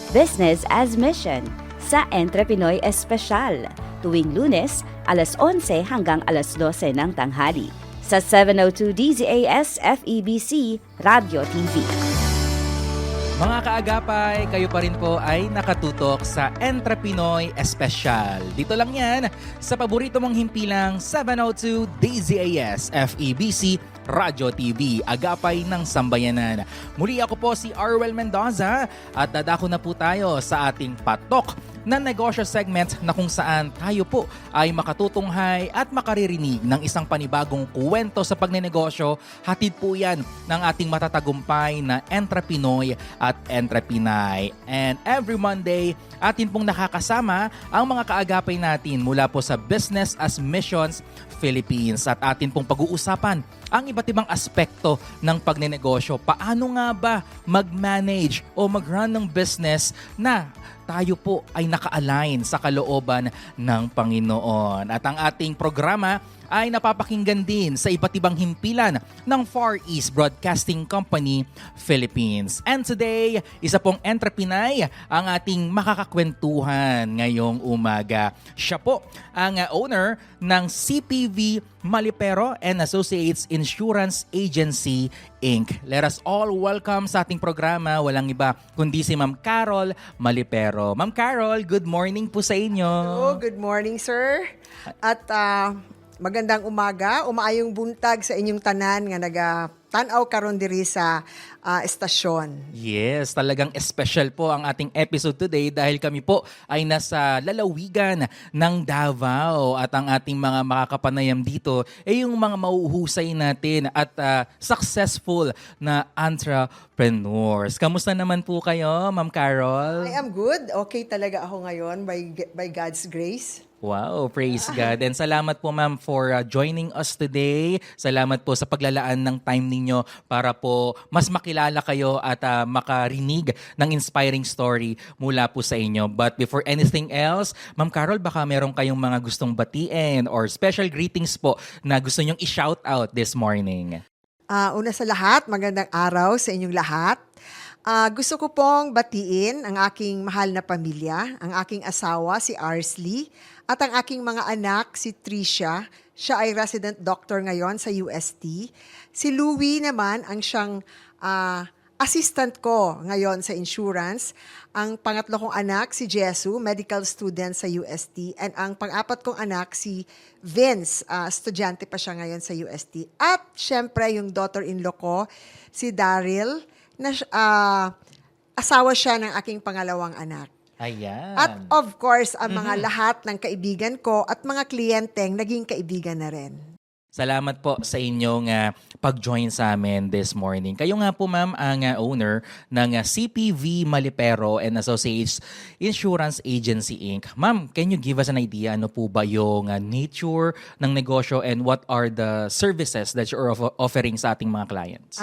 Business as Mission sa Entrepinoy Espesyal tuwing Lunes, alas 11 hanggang alas 12 ng tanghali sa 702 DZAS FEBC Radio TV. Mga kaagapay, kayo pa rin po ay nakatutok sa Entrepinoy Espesyal. Dito lang yan sa paborito mong himpilang 702 DZAS FEBC Radio TV, agapay ng sambayanan. Muli ako po si Arwel Mendoza at dadako na po tayo sa ating patok na negosyo segment na kung saan tayo po ay makatutunghay at makaririnig ng isang panibagong kwento sa pagnenegosyo. Hatid po yan ng ating matatagumpay na Entrepinoy at Entrepinay. And every Monday, atin pong nakakasama ang mga kaagapay natin mula po sa Business as Missions Philippines at atin pong pag-uusapan ang iba't ibang aspekto ng pagnenegosyo. Paano nga ba mag-manage o mag-run ng business na tayo po ay naka-align sa kalooban ng Panginoon. At ang ating programa ay napapakinggan din sa iba't ibang himpilan ng Far East Broadcasting Company, Philippines. And today, isa pong Entrepinay ang ating makakakwentuhan ngayong umaga. Siya po ang owner ng CPV Malipero and Associates Insurance Agency, Inc. Let us all welcome sa ating programa, walang iba kundi si Ma'am Carol Malipero. Ma'am Carol, good morning po sa inyo. Hello, good morning sir. At magandang umaga, umaayong buntag sa inyong tanan nga naga-tanaw karon diri sa estasyon. Yes, talagang special po ang ating episode today dahil kami po ay nasa lalawigan ng Davao at ang ating mga makakapanayam dito ay yung mga mauhusay natin at successful na entrepreneurs. Kamusta naman po kayo, Ma'am Carol? I am good. Okay talaga ako ngayon by God's grace. Wow, praise God. And salamat po ma'am for joining us today. Salamat po sa paglalaan ng time ninyo para po mas makilala kayo at makarinig ng inspiring story mula po sa inyo. But before anything else, Ma'am Carol, baka meron kayong mga gustong batiin or special greetings po na gusto nyong i-shout out this morning. Una sa lahat, magandang araw sa inyong lahat. Gusto ko pong batiin ang aking mahal na pamilya, ang aking asawa si Arsley, at ang aking mga anak si Tricia. Siya ay resident doctor ngayon sa UST. Si Louie naman ang siyang assistant ko ngayon sa insurance. Ang pangatlo kong anak si Jesu, medical student sa UST. And ang pang-apat kong anak si Vince, estudyante pa siya ngayon sa UST. At syempre yung daughter-in-law ko, si Daryl, na asawa siya ng aking pangalawang anak. Ayan. At of course, ang mga lahat ng kaibigan ko at mga kliyenteng naging kaibigan na rin. Salamat po sa inyong pag-join sa amin this morning. Kayo nga po ma'am ang owner ng CPV Malipero and Associates Insurance Agency Inc. Ma'am, can you give us an idea ano po ba yung nature ng negosyo and what are the services that you're offering sa ating mga clients?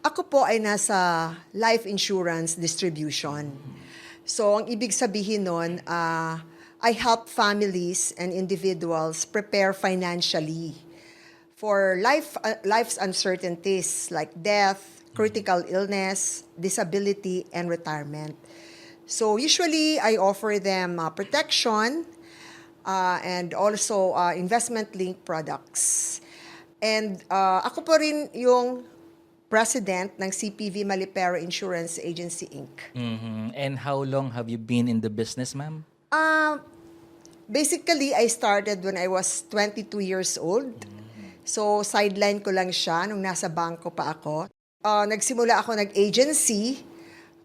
Ako po ay nasa life insurance distribution. So, ang ibig sabihin nun, I help families and individuals prepare financially for life's uncertainties like death, critical illness, disability, and retirement. So, usually, I offer them protection and also investment-linked products. And ako po rin yung president ng CPV Malipero Insurance Agency, Inc. Mm-hmm. And how long have you been in the business, ma'am? Basically, I started when I was 22 years old. So, sideline ko lang siya nung nasa bangko pa ako. Nagsimula ako nag-agency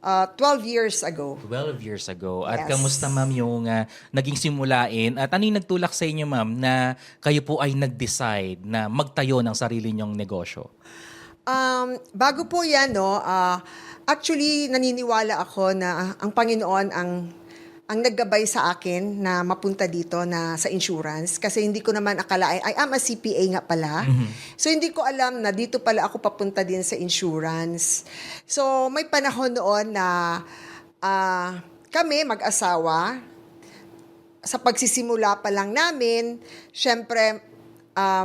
12 years ago. 12 years ago. At Yes. kamusta ma'am yung naging simulain? At ano yung nagtulak sa inyo ma'am na kayo po ay nag-decide na magtayo ng sarili nyong negosyo? Bago po yan, actually, naniniwala ako na ang Panginoon ang naggabay sa akin na mapunta dito na sa insurance kasi hindi ko naman akalain, I am a CPA nga pala. So hindi ko alam na dito pala ako papunta din sa insurance. So may panahon noon na kami mag-asawa, sa pagsisimula pa lang namin, syempre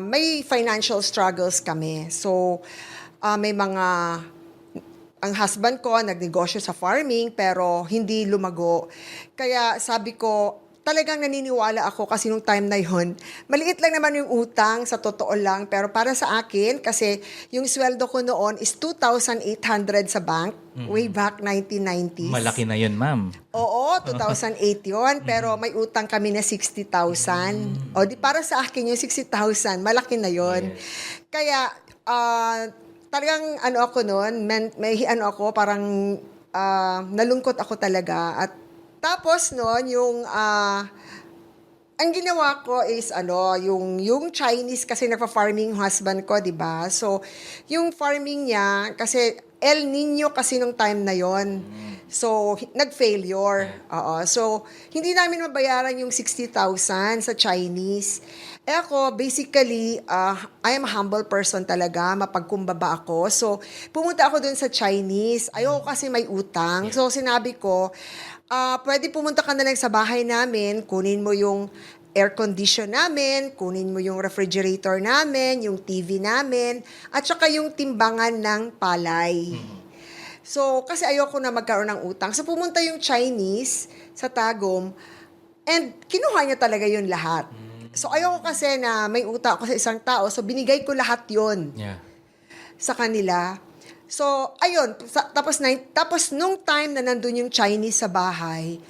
may financial struggles kami. So may mga ang husband ko nagnegosyo sa farming pero hindi lumago. Kaya sabi ko, talagang naniniwala ako kasi nung time na yun, maliit lang naman yung utang sa totoo lang. Pero para sa akin, kasi yung sweldo ko noon is 2,800 sa bank, way back 1990s. Malaki na yun, ma'am. Oo, 2008 yun. Pero may utang kami na 60,000. O di para sa akin yung 60,000, malaki na yun. Kaya, talagang ano ako noon, may ako, parang nalungkot ako talaga. At tapos noon, ang ginawa ko is yung Chinese kasi nagpa-farming husband ko, 'di ba? So, yung farming niya kasi El Nino kasi nung time na 'yon. So, nag-failure. Oo. So, hindi namin mabayaran yung 60,000 sa Chinese. Ako, basically, I am a humble person talaga, mapagkumbaba ako. So, pumunta ako dun sa Chinese. Ayoko kasi may utang. So, sinabi ko, pwede pumunta ka na lang sa bahay namin, kunin mo yung air condition namin, kunin mo yung refrigerator namin, yung TV namin, at saka yung timbangan ng palay. So, kasi ayoko na magkaroon ng utang. So, pumunta yung Chinese sa Tagum, and kinuha niya talaga yun lahat. So, ayoko kasi na may utang ako sa isang tao, so binigay ko lahat yun sa kanila. So, ayun, tapos nung time na nandun yung Chinese sa bahay,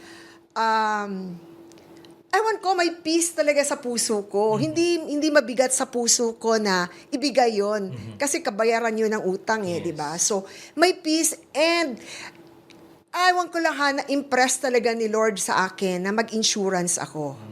ewan ko, may peace talaga sa puso ko. Hindi mabigat sa puso ko na ibigay yon kasi kabayaran yun ng utang di ba? So, may peace, and ewan ko lang na-impress talaga ni Lord sa akin na mag-insurance ako.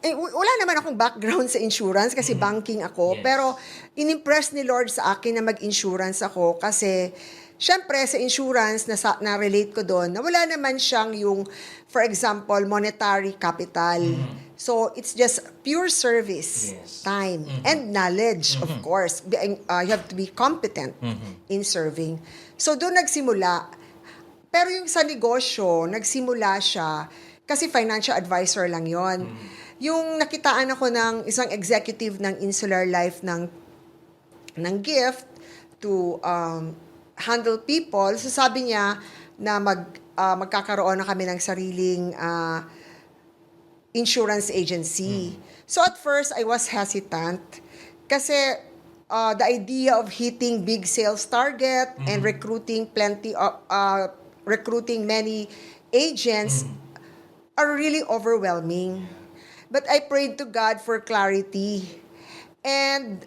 Wala naman akong background sa insurance kasi banking ako, pero inimpress ni Lord sa akin na mag-insurance ako kasi syempre sa insurance na-relate ko doon na wala naman siyang yung, for example, monetary capital. So, it's just pure service, time, and knowledge, of course. You have to be competent in serving. So, doon nagsimula. Pero yung sa negosyo, nagsimula siya kasi financial advisor lang yon. Yung nakitaan ako ng isang executive ng Insular Life ng gift to handle people. So sabi niya na magkakaroon na kami ng sariling insurance agency. So at first, I was hesitant kasi the idea of hitting big sales target and recruiting many agents are really overwhelming. But I prayed to God for clarity. And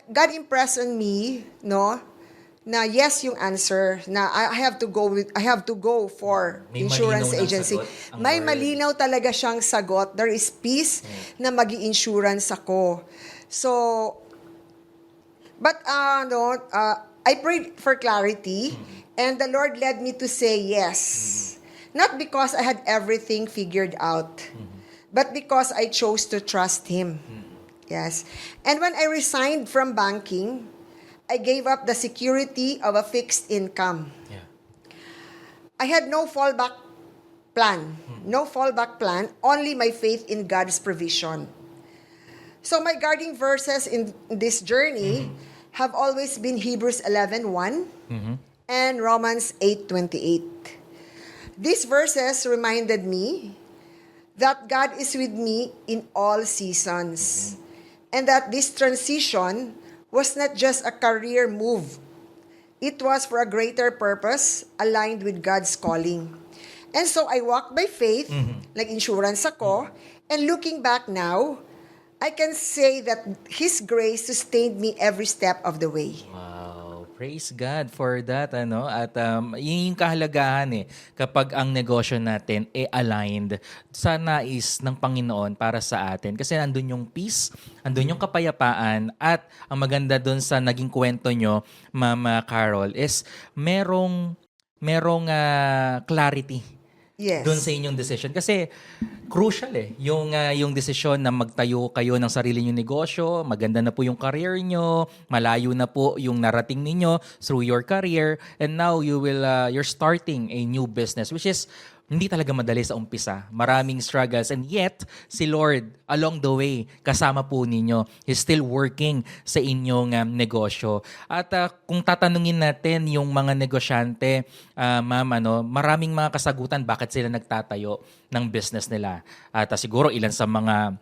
God impressed on me, na yes yung answer, na I have to go for May insurance malinaw ng agency. sagot ang May word. malinaw talaga siyang sagot. There is peace na magi-insurance ako. So, but I prayed for clarity, and the Lord led me to say yes. Not because I had everything figured out, but because I chose to trust Him. Yes. And when I resigned from banking, I gave up the security of a fixed income. I had no fallback plan. No fallback plan, only my faith in God's provision. So my guiding verses in this journey have always been Hebrews 11:1 and Romans 8:28. These verses reminded me that God is with me in all seasons, and that this transition was not just a career move. It was for a greater purpose aligned with God's calling. And so I walked by faith, nag-insurance ako, and looking back now, I can say that His grace sustained me every step of the way. Wow, praise God for that, At yun yung kahalagahan kapag ang negosyo natin aligned sa nais ng Panginoon para sa atin. Kasi andun yung peace, andun yung kapayapaan, at ang maganda dun sa naging kwento nyo, Mama Carol, is merong clarity. Yes. Doon sa inyong decision. Kasi crucial yung desisyon na magtayo kayo ng sarili nyong negosyo, maganda na po yung career nyo, malayo na po yung narating ninyo through your career, and now you're starting a new business, which is hindi talaga madali sa umpisa. Maraming struggles. And yet, si Lord, along the way, kasama po ninyo. He's still working sa inyong negosyo. At kung tatanungin natin yung mga negosyante, ma'am, maraming mga kasagutan bakit sila nagtatayo ng business nila. At siguro ilan sa mga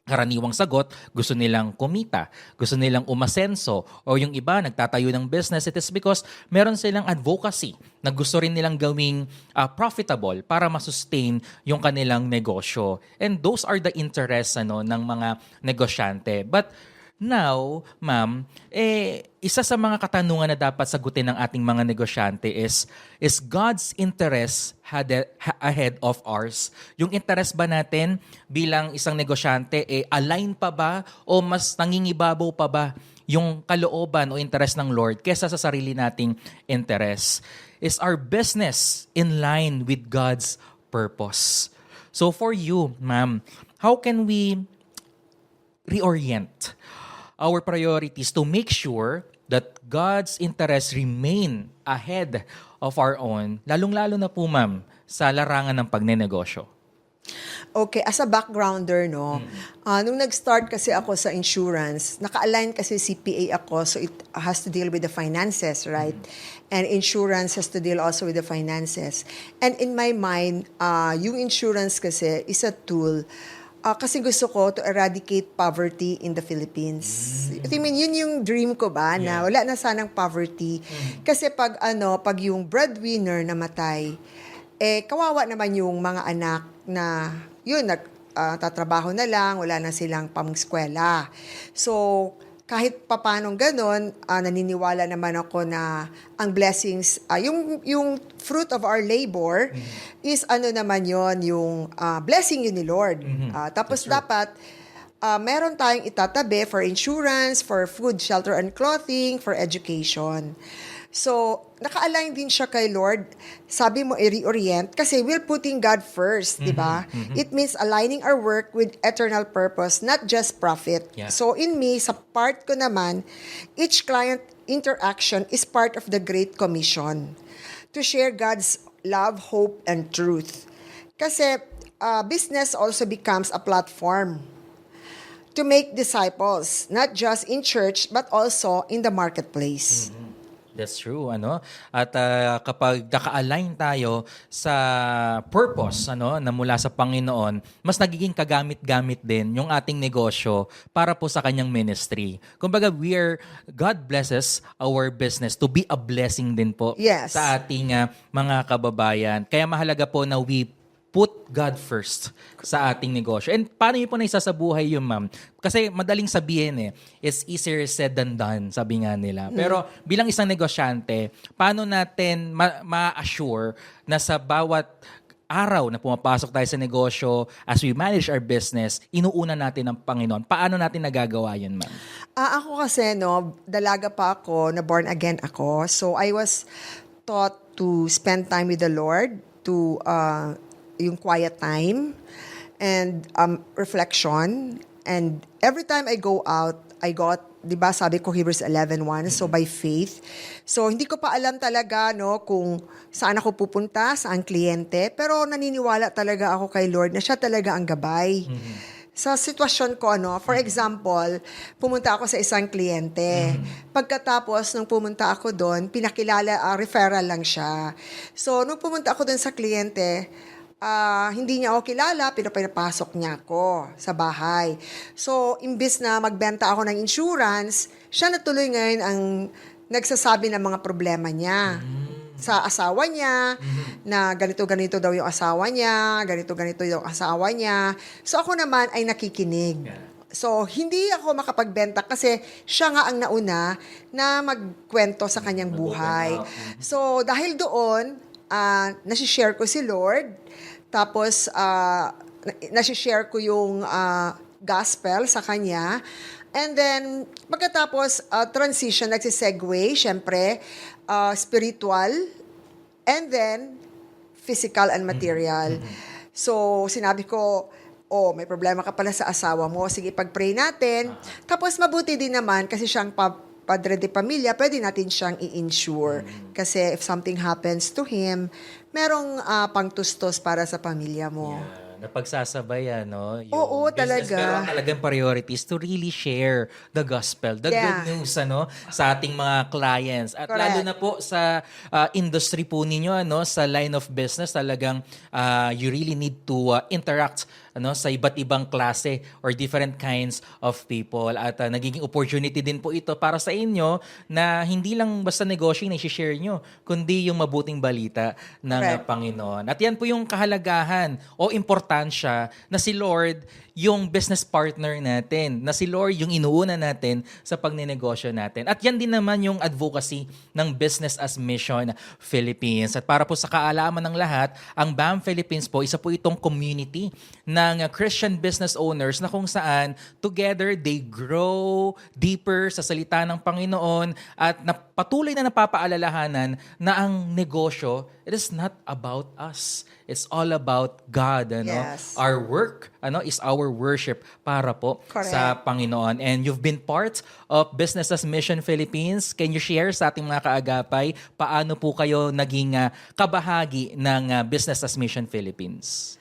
karaniwang sagot, gusto nilang kumita, gusto nilang umasenso, o yung iba nagtatayo ng business, it is because meron silang advocacy na gusto rin nilang gawing profitable para masustain yung kanilang negosyo. And those are the interests ng mga negosyante. But now, ma'am, isa sa mga katanungan na dapat sagutin ng ating mga negosyante is God's interest ahead of ours? Yung interest ba natin bilang isang negosyante, align pa ba o mas nangingibabaw pa ba yung kalooban o interest ng Lord kesa sa sarili nating interest? Is our business in line with God's purpose? So for you, ma'am, how can we reorient our priorities to make sure that God's interests remain ahead of our own, lalong-lalo na po, ma'am, sa larangan ng pagnenegosyo? Okay, as a backgrounder, nung nag-start kasi ako sa insurance, naka-align kasi CPA ako, so it has to deal with the finances, right? And insurance has to deal also with the finances. And in my mind, yung insurance kasi is a tool kasi gusto ko to eradicate poverty in the Philippines. I mean, yun yung dream ko ba, na wala na sanang poverty. Kasi pag yung breadwinner namatay, kawawa naman yung mga anak na yun, tatrabaho na lang, wala na silang pang-eskwela. So, kahit papanong ganon, naniniwala naman ako na ang blessings, yung fruit of our labor is naman yon, yung blessing yun ni Lord. Tapos dapat, meron tayong itatabi for insurance, for food, shelter, and clothing, for education. So, naka-align din siya kay Lord. Sabi mo, i-reorient kasi we're putting God first, di ba? It means aligning our work with eternal purpose, not just profit. Yeah. So, in me, sa part ko naman, each client interaction is part of the Great Commission to share God's love, hope, and truth. Kasi business also becomes a platform to make disciples, not just in church, but also in the marketplace. That's true, At kapag naka-align tayo sa purpose, na mula sa Panginoon, mas nagiging kagamit-gamit din yung ating negosyo para po sa kanyang ministry. Kumbaga, God blesses our business to be a blessing din po sa ating mga kababayan. Kaya mahalaga po na we put God first sa ating negosyo. And paano yun po naisasabuhay yun, ma'am? Kasi madaling sabihin it's easier said than done, sabi nga nila. Pero bilang isang negosyante, paano natin ma-assure na sa bawat araw na pumapasok tayo sa negosyo, as we manage our business, inuuna natin ang Panginoon? Paano natin nagagawa yun, ma'am? Ako kasi, dalaga pa ako, na born again ako. So I was taught to spend time with the Lord, to yung quiet time and reflection. And every time I go out, I got, di ba sabi ko Hebrews 11:1, so by faith. So hindi ko pa alam talaga kung saan ako pupunta, saan kliyente, pero naniniwala talaga ako kay Lord na siya talaga ang gabay. Sa sitwasyon ko, for example, pumunta ako sa isang kliyente. Pagkatapos, nung pumunta ako doon, pinakilala, referral lang siya. So, nung pumunta ako doon sa kliyente, hindi niya ako kilala, pinapasok niya ako sa bahay. So, imbis na magbenta ako ng insurance, siya na tuloy ngayon ang nagsasabi ng mga problema niya. Sa asawa niya, na ganito-ganito daw yung asawa niya, ganito-ganito yung asawa niya. So, ako naman ay nakikinig. So, hindi ako makapagbenta kasi siya nga ang nauna na magkwento sa kanyang buhay. So, dahil doon, nasishare ko si Lord. Tapos, nasishare ko yung gospel sa kanya. And then, pagkatapos, transition, nagsisegue, syempre, spiritual, and then, physical and material. So, sinabi ko, may problema ka pala sa asawa mo. Sige, pag-pray natin. Tapos, mabuti din naman kasi siyang padre de pamilya, pwede natin siyang i-insure. Kasi if something happens to him, merong pangtustos para sa pamilya mo. Napagsasabayan, no? Yung Oo, business, talaga. pero ang talagang priorities to really share the gospel, the good Yeah. news, sa ating mga clients. At Correct. lalo na po sa industry po ninyo, sa line of business, talagang you really need to interact sa iba't ibang klase or different kinds of people. At nagiging opportunity din po ito para sa inyo na hindi lang basta negosyo yung i-share nyo, kundi yung mabuting balita ng Correct. Panginoon. At yan po yung kahalagahan o importansya na si Lord yung business partner natin, na si Lord yung inuuna natin sa pagninegosyo natin. At yan din naman yung advocacy ng Business as Mission Philippines. At para po sa kaalaman ng lahat, ang BAM Philippines po, isa po itong community ng Christian business owners na kung saan together they grow deeper sa salita ng Panginoon at patuloy na napapaalalahanan na ang negosyo, it is not about us. It's all about God. Yes. Our work is our worship para po Correct. sa Panginoon. And you've been part of Business as Mission Philippines. Can you share sa ating mga kaagapay paano po kayo naging kabahagi ng Business as Mission Philippines?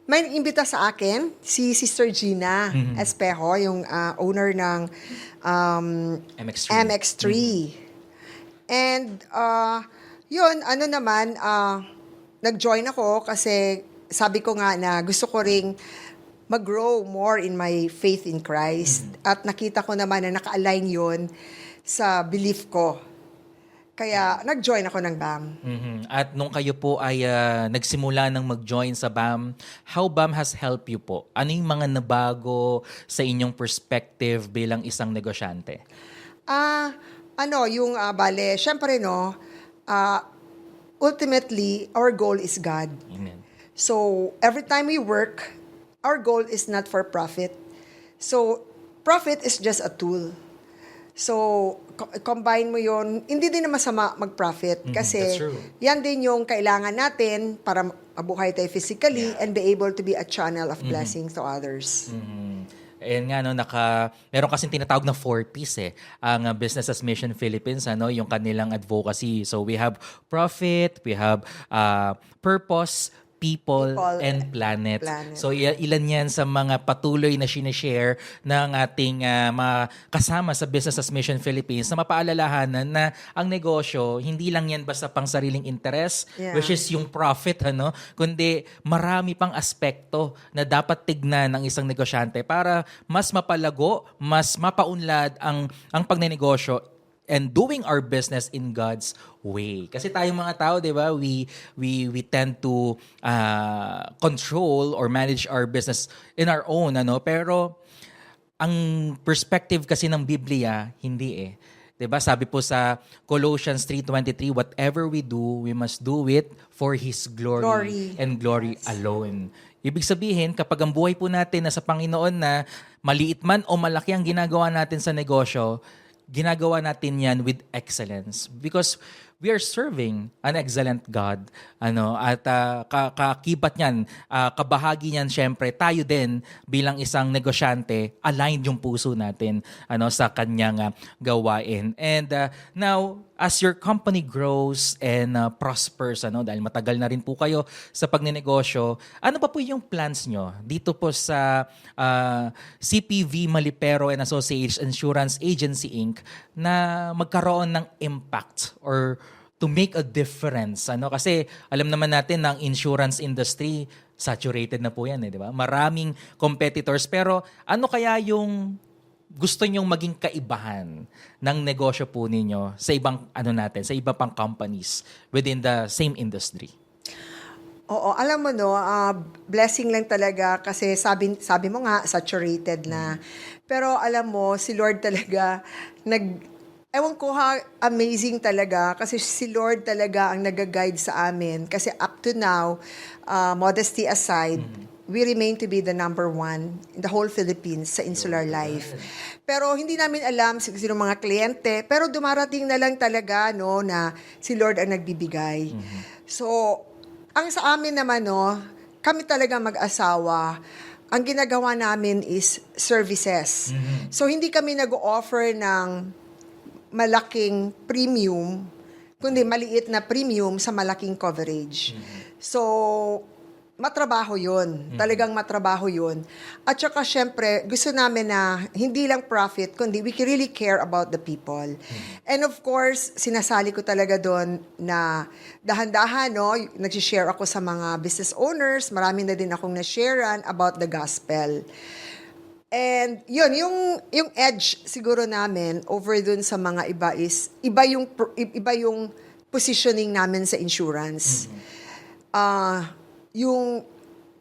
May imbita sa akin, si Sister Gina Espejo, yung owner ng MX3. MX3. And yun, nag-join ako kasi sabi ko nga na gusto ko ring mag-grow more in my faith in Christ. At nakita ko naman na naka-align yun sa belief ko. Kaya nag-join ako ng BAM. At nung kayo po ay nagsimula ng mag-join sa BAM, how BAM has helped you po? Ano yung mga nabago sa inyong perspective bilang isang negosyante? Syempre ultimately, our goal is God. Amen. So, every time we work, our goal is not for profit. So, profit is just a tool. So, combine mo yon, hindi din na masama mag-profit kasi that's true. yan din yung kailangan natin para mabuhay tayo physically and be able to be a channel of blessings to others. Ayan nga, meron kasing tinatawag na 4Ps ang Business as Mission Philippines, yung kanilang advocacy. So we have profit, we have purpose, people, and planet. So ilan yan sa mga patuloy na sinishare ng ating mga kasama sa Business as Mission Philippines na mapaalalahanan na ang negosyo, hindi lang yan basta pang sariling interest, which is yung profit, kundi marami pang aspekto na dapat tignan ng isang negosyante para mas mapalago, mas mapaunlad ang pagnenegosyo and doing our business in God's way. Kasi tayong mga tao, 'di ba, we tend to control or manage our business in our own, pero ang perspective kasi ng Biblia hindi 'Di ba? Sabi po sa Colossians 3:23, whatever we do, we must do it for his glory. And glory alone. Ibig sabihin, kapag ang buhay po natin nasa Panginoon na maliit man o malaki ang ginagawa natin sa negosyo, ginagawa natin yan with excellence because we are serving an excellent God. At kakibat niyan, kabahagi niyan syempre, tayo din bilang isang negosyante, aligned yung puso natin sa kanyang gawain. And now, as your company grows and prospers, dahil matagal na rin po kayo sa pagninegosyo, ano pa po yung plans nyo dito po sa CPV Malipero and Associates Insurance Agency Inc. na magkaroon ng impact or to make a difference? Kasi alam naman natin na ang insurance industry, saturated na po yan, di ba? Maraming competitors. Pero ano kaya yung gusto nyong maging kaibahan ng negosyo po ninyo sa ibang sa iba pang companies within the same industry? Oo, alam mo blessing lang talaga kasi sabi mo nga saturated na. Pero alam mo si Lord talaga ewan ko amazing talaga kasi si Lord talaga ang nag-guide sa amin kasi up to now, modesty aside, we remain to be the number one in the whole Philippines sa insular life. Pero hindi namin alam sino mga kliyente, pero dumarating na lang talaga na si Lord ang nagbibigay. So, ang sa amin naman kami talaga mag-asawa, ang ginagawa namin is services. So, hindi kami nag-offer ng malaking premium, kundi maliit na premium sa malaking coverage. So, matrabaho yun. Talagang matrabaho yun. At saka, syempre, gusto namin na hindi lang profit, kundi we really care about the people. And of course, sinasali ko talaga doon na dahan-dahan, no, nag-share ako sa mga business owners, marami na din akong na-sharean about the gospel. And yun, yung edge siguro namin over dun sa mga iba is, iba yung positioning namin sa insurance. Yung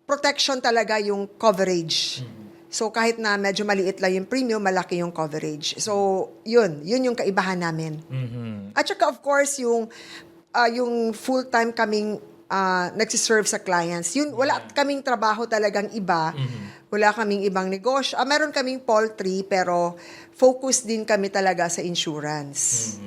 protection talaga yung coverage. So kahit na medyo maliit lang yung premium, malaki yung coverage. So yun yung kaibahan namin. At saka of course yung full-time kaming nagsiserve sa clients. Yun, wala kaming trabaho talagang iba. Wala kaming ibang negosyo. Meron kaming poultry pero focus din kami talaga sa insurance.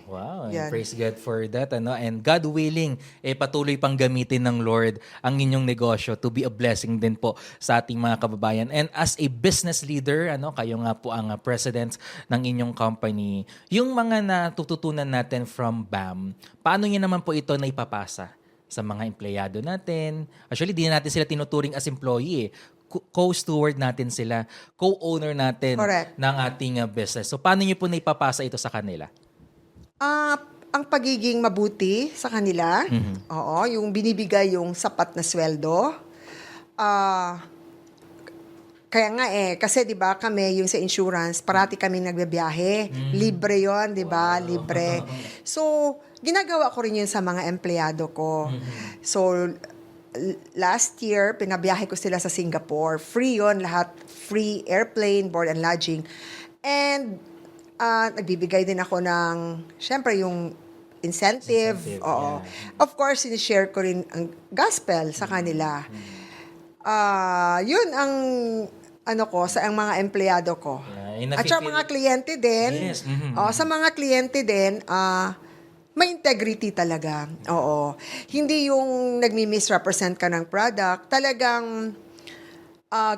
Wow, and Yan. praise God for that. And God willing, patuloy pang gamitin ng Lord ang inyong negosyo to be a blessing din po sa ating mga kababayan. And as a business leader, kayo nga po ang president ng inyong company, yung mga natututunan natin from BAM, paano niyo naman po ito naipapasa sa mga empleyado natin? Actually, di natin sila tinuturing as employee. Co-steward natin sila, co-owner natin Correct. ng ating business. So, paano niyo po naipapasa ito sa kanila? Ang pagiging mabuti sa kanila, oo, yung binibigay yung sapat na sweldo. Kaya nga kasi 'di ba kami yung sa insurance, parati kaming nagbibiyahe. Libre 'yon, 'di ba? Libre. So, ginagawa ko rin 'yun sa mga empleyado ko. So, last year, pinabiyahe ko sila sa Singapore. Free 'yon, lahat free airplane, board and lodging. And nagbibigay din ako ng, syempre, yung incentive. Oo. Yeah. Of course, sinishare ko rin ang gospel sa kanila. Yun ang sa ang mga empleyado ko. Yeah, At sa mga kliyente din. Yes. Sa mga kliyente din, may integrity talaga. Oo. Hindi yung nagmi-misrepresent ka ng product. Talagang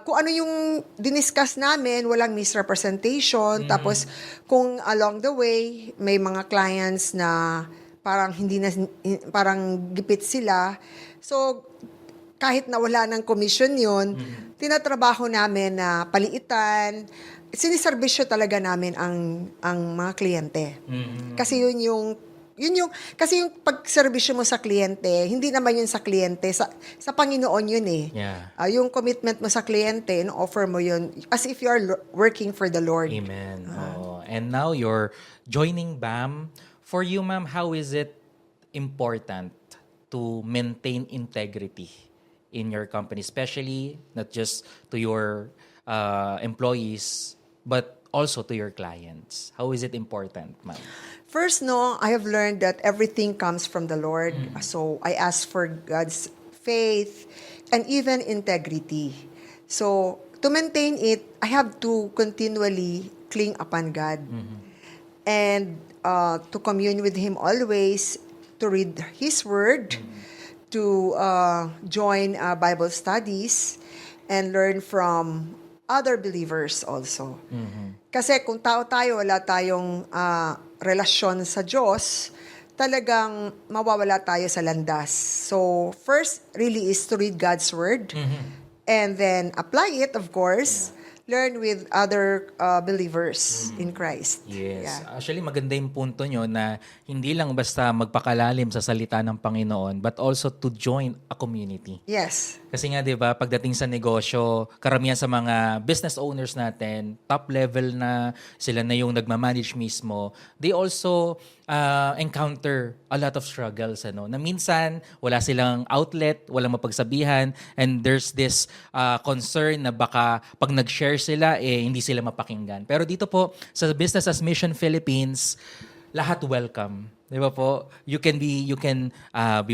kung ano yung diniscuss namin, walang misrepresentation. Tapos, kung along the way, may mga clients na parang parang gipit sila. So, kahit na wala ng commission yun, tinatrabaho namin na paliitan. Siniservisyo talaga namin ang mga kliyente. Kasi kasi yung pagserbisyo mo sa kliyente, hindi naman yun sa kliyente, sa Panginoon yun eh. Yeah. Yung commitment mo sa kliyente, offer mo yun as if you are working for the Lord. Amen. And now you're joining BAM. For you, ma'am, how is it important to maintain integrity in your company, especially not just to your employees, but also to your clients? How is it important, ma'am? First, I have learned that everything comes from the Lord. So, I ask for God's faith and even integrity. So, to maintain it, I have to continually cling upon God. And to commune with Him always, to read His Word, to join Bible studies, and learn from other believers also. Kasi kung tao tayo, wala tayong relasyon sa Diyos, talagang mawawala tayo sa landas. So, first really is to read God's Word and then apply it, of course, learn with other believers in Christ. Yes. Yeah. Actually, maganda yung punto nyo na hindi lang basta magpakalalim sa salita ng Panginoon, but also to join a community. Yes. Kasi nga, di ba, pagdating sa negosyo, karamihan sa mga business owners natin, top level na, sila na yung nagmamanage mismo, they also encounter a lot of struggles, na minsan, wala silang outlet, walang mapagsabihan, and there's this concern na baka pag nag-share sila, hindi sila mapakinggan. Pero dito po, sa Business as Mission Philippines, lahat welcome. Di ba po? You can be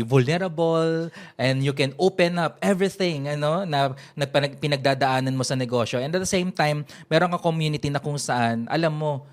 vulnerable and you can open up everything na pinagdadaanan mo sa negosyo. And at the same time, meron ka community na kung saan, alam mo,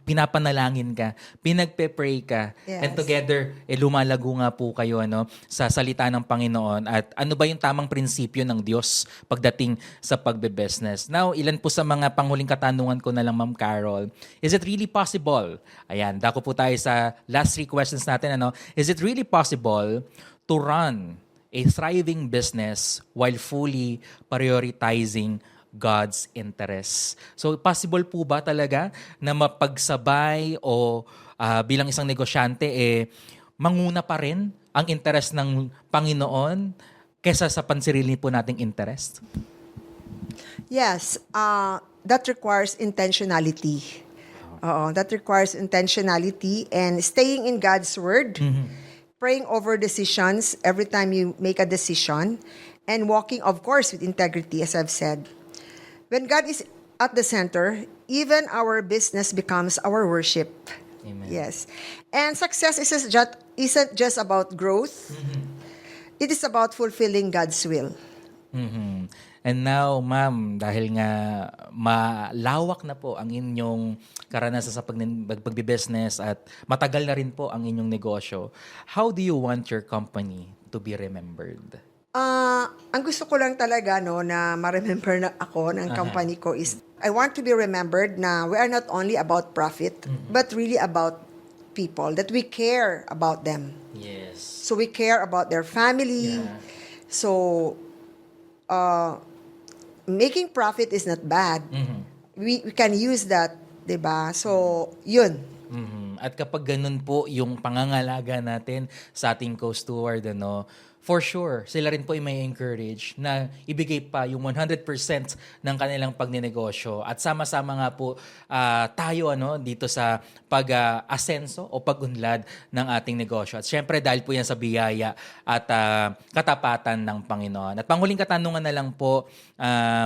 pinapanalangin ka, pinagpe-pray ka, and Yes. together, lumalago nga po kayo sa salita ng Panginoon. At ano ba yung tamang prinsipyo ng Diyos pagdating sa pagbe-business? Now, ilan po sa mga panghuling katanungan ko na lang, Ma'am Carol. Is it really possible? Ayan, dako po tayo sa last 3 questions natin. Is it really possible to run a thriving business while fully prioritizing God's interests? So, possible po ba talaga na mapagsabay o bilang isang negosyante, manguna pa rin ang interest ng Panginoon kesa sa pansarili po nating interest? Yes, that requires intentionality. That requires intentionality and staying in God's word, praying over decisions every time you make a decision, and walking, of course, with integrity, as I've said. When God is at the center, even our business becomes our worship. Amen. Yes. And success isn't just about growth. It is about fulfilling God's will. Mhm. And now, ma'am, dahil nga malawak na po ang inyong karanasan sa pagbibusiness at matagal na rin po ang inyong negosyo, how do you want your company to be remembered? Ang gusto ko lang talaga na ma-remember na ako ng company ko is I want to be remembered na we are not only about profit, but really about people, that we care about them. Yes. So we care about their family. Yeah. So making profit is not bad. We can use that, 'di ba? So, yun. Mhm. At kapag ganun po yung pangangalaga natin sa ating co-steward, for sure, sila rin po ay may encourage na ibigay pa yung 100% ng kanilang pagninegosyo. At sama-sama nga po tayo dito sa pag-asenso o pag-unlad ng ating negosyo. At syempre dahil po yan sa biyaya at katapatan ng Panginoon. At panghuling katanungan na lang po,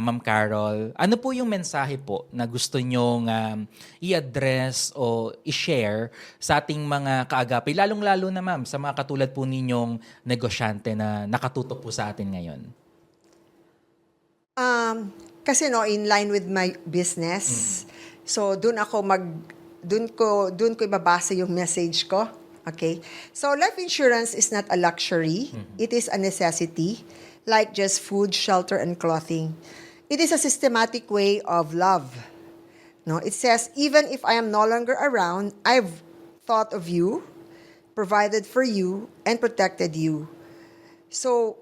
Ma'am Carol, ano po yung mensahe po na gusto nyong i-address o i-share sa ating mga kaagapay, lalong-lalo na ma'am, sa mga katulad po ninyong negosyante na nakatutok po sa atin ngayon? Kasi in line with my business. So doon ko ibabasa yung message ko. Okay? So life insurance is not a luxury. It is a necessity, like just food, shelter, and clothing. It is a systematic way of love. It says, even if I am no longer around, I've thought of you, provided for you, and protected you. So,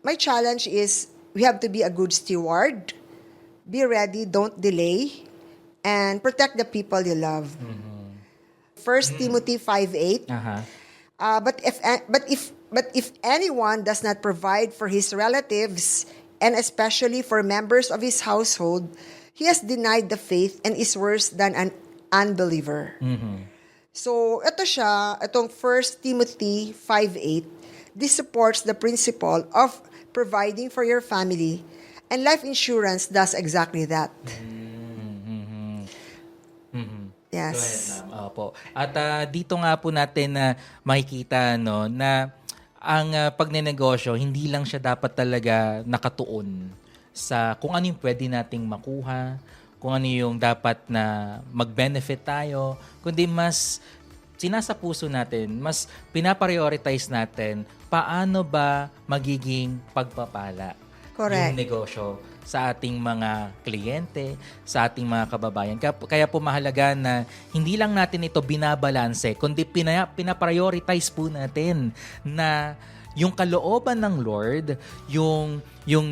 my challenge is we have to be a good steward, be ready, don't delay, and protect the people you love. 1 Timothy 5:8. But if anyone does not provide for his relatives and especially for members of his household, he has denied the faith and is worse than an unbeliever. So, itong 1 Timothy 5:8, this supports the principle of providing for your family, and life insurance does exactly that. Yes. Go ahead, ma'am. Opo. At dito nga po natin na makikita na ang pagnenegosyo, hindi lang siya dapat talaga nakatuon sa kung ano yung pwede nating makuha, kung ano yung dapat na mag-benefit tayo, kundi mas sinasa puso natin, mas pinaprioritize natin paano ba magiging pagpapala Correct. yung negosyo sa ating mga kliyente, sa ating mga kababayan. Kaya po mahalaga na hindi lang natin ito binabalanse, kundi pinaprioritize po natin na yung kalooban ng Lord, yung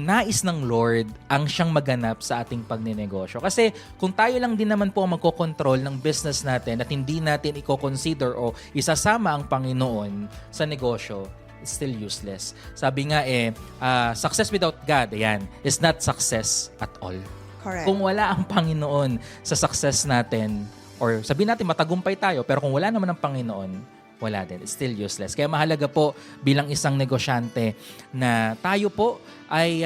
nais ng Lord ang siyang maganap sa ating pagninegosyo. Kasi kung tayo lang din naman po ang magkocontrol ng business natin at hindi natin i-consider o isasama ang Panginoon sa negosyo, it's still useless. Sabi nga success without God, is not success at all. Correct. Kung wala ang Panginoon sa success natin, or sabihin natin matagumpay tayo, pero kung wala naman ang Panginoon, wala din. It's still useless. Kaya mahalaga po bilang isang negosyante na tayo po ay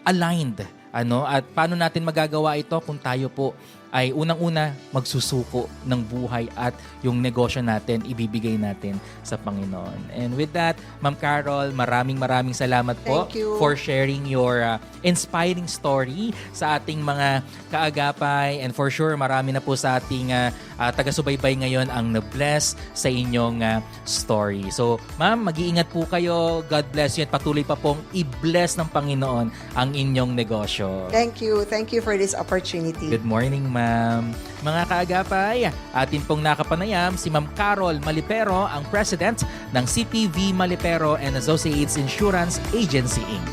aligned. At paano natin magagawa ito kung tayo po ay unang-una magsusuko ng buhay at yung negosyo natin ibibigay natin sa Panginoon. And with that, Ma'am Carol, maraming salamat po Thank you. for sharing your inspiring story sa ating mga kaagapay, and for sure marami na po sa ating taga-subaybay ngayon ang na-bless sa inyong story. So, Ma'am, mag-iingat po kayo. God bless you at patuloy pa pong i-bless ng Panginoon ang inyong negosyo. Thank you. Thank you for this opportunity. Good morning, Ma'am. Mga kaagapay, atin pong nakapanayam si Ma'am Carol Malipero, ang President ng CPV Malipero and Associates Insurance Agency Inc.